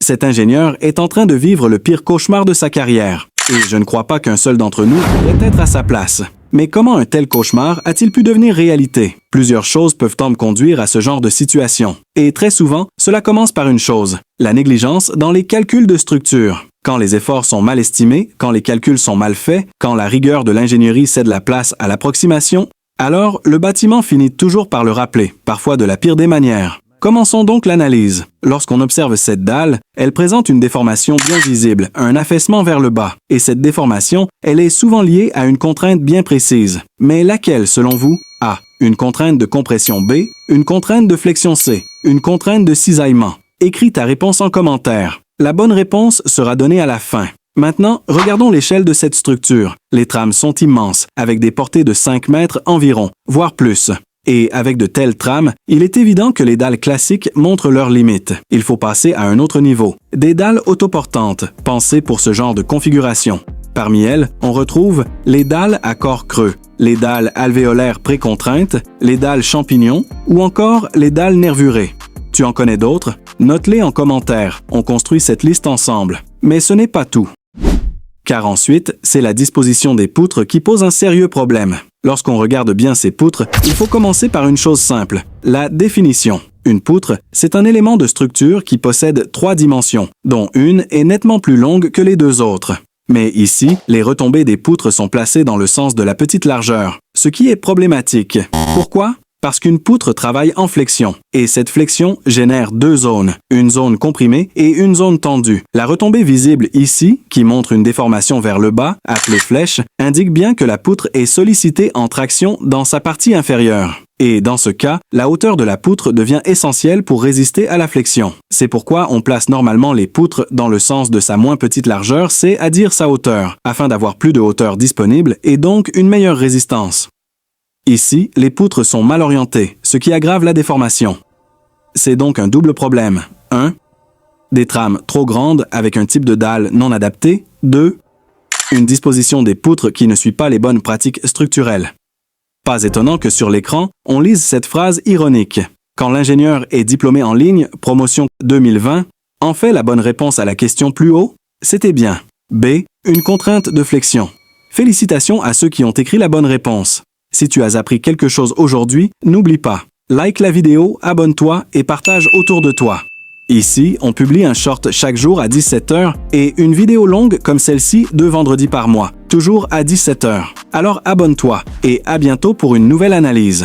Cet ingénieur est en train de vivre le pire cauchemar de sa carrière. Et je ne crois pas qu'un seul d'entre nous pourrait être à sa place. Mais comment un tel cauchemar a-t-il pu devenir réalité? Plusieurs choses peuvent me conduire à ce genre de situation. Et très souvent, cela commence par une chose, la négligence dans les calculs de structure. Quand les efforts sont mal estimés, quand les calculs sont mal faits, quand la rigueur de l'ingénierie cède la place à l'approximation, alors le bâtiment finit toujours par le rappeler, parfois de la pire des manières. Commençons donc l'analyse. Lorsqu'on observe cette dalle, elle présente une déformation bien visible, un affaissement vers le bas. Et cette déformation, elle est souvent liée à une contrainte bien précise. Mais laquelle, selon vous? A. Une contrainte de compression B, une contrainte de flexion C, une contrainte de cisaillement. Écris ta réponse en commentaire. La bonne réponse sera donnée à la fin. Maintenant, regardons l'échelle de cette structure. Les trames sont immenses, avec des portées de 5 mètres environ, voire plus. Et avec de telles trames, il est évident que les dalles classiques montrent leurs limites. Il faut passer à un autre niveau. Des dalles autoportantes, pensées pour ce genre de configuration. Parmi elles, on retrouve les dalles à corps creux, les dalles alvéolaires précontraintes, les dalles champignons ou encore les dalles nervurées. Tu en connais d'autres? Note-les en commentaire. On construit cette liste ensemble. Mais ce n'est pas tout. Car ensuite, c'est la disposition des poutres qui pose un sérieux problème. Lorsqu'on regarde bien ces poutres, il faut commencer par une chose simple, la définition. Une poutre, c'est un élément de structure qui possède 3 dimensions, dont une est nettement plus longue que les 2 autres. Mais ici, les retombées des poutres sont placées dans le sens de la petite largeur, ce qui est problématique. Pourquoi? Parce qu'une poutre travaille en flexion, et cette flexion génère 2 zones, une zone comprimée et une zone tendue. La retombée visible ici, qui montre une déformation vers le bas, appelée flèche, indique bien que la poutre est sollicitée en traction dans sa partie inférieure. Et dans ce cas, la hauteur de la poutre devient essentielle pour résister à la flexion. C'est pourquoi on place normalement les poutres dans le sens de sa moins petite largeur, c'est-à-dire sa hauteur, afin d'avoir plus de hauteur disponible et donc une meilleure résistance. Ici, les poutres sont mal orientées, ce qui aggrave la déformation. C'est donc un double problème. 1. Des trames trop grandes avec un type de dalle non adapté. 2. Une disposition des poutres qui ne suit pas les bonnes pratiques structurelles. Pas étonnant que sur l'écran, on lise cette phrase ironique. Quand l'ingénieur est diplômé en ligne, promotion 2020, en fait la bonne réponse à la question plus haut? C'était bien. B. Une contrainte de flexion. Félicitations à ceux qui ont écrit la bonne réponse. Si tu as appris quelque chose aujourd'hui, n'oublie pas, like la vidéo, abonne-toi et partage autour de toi. Ici, on publie un short chaque jour à 17h et une vidéo longue comme celle-ci 2 vendredis par mois, toujours à 17h. Alors abonne-toi et à bientôt pour une nouvelle analyse.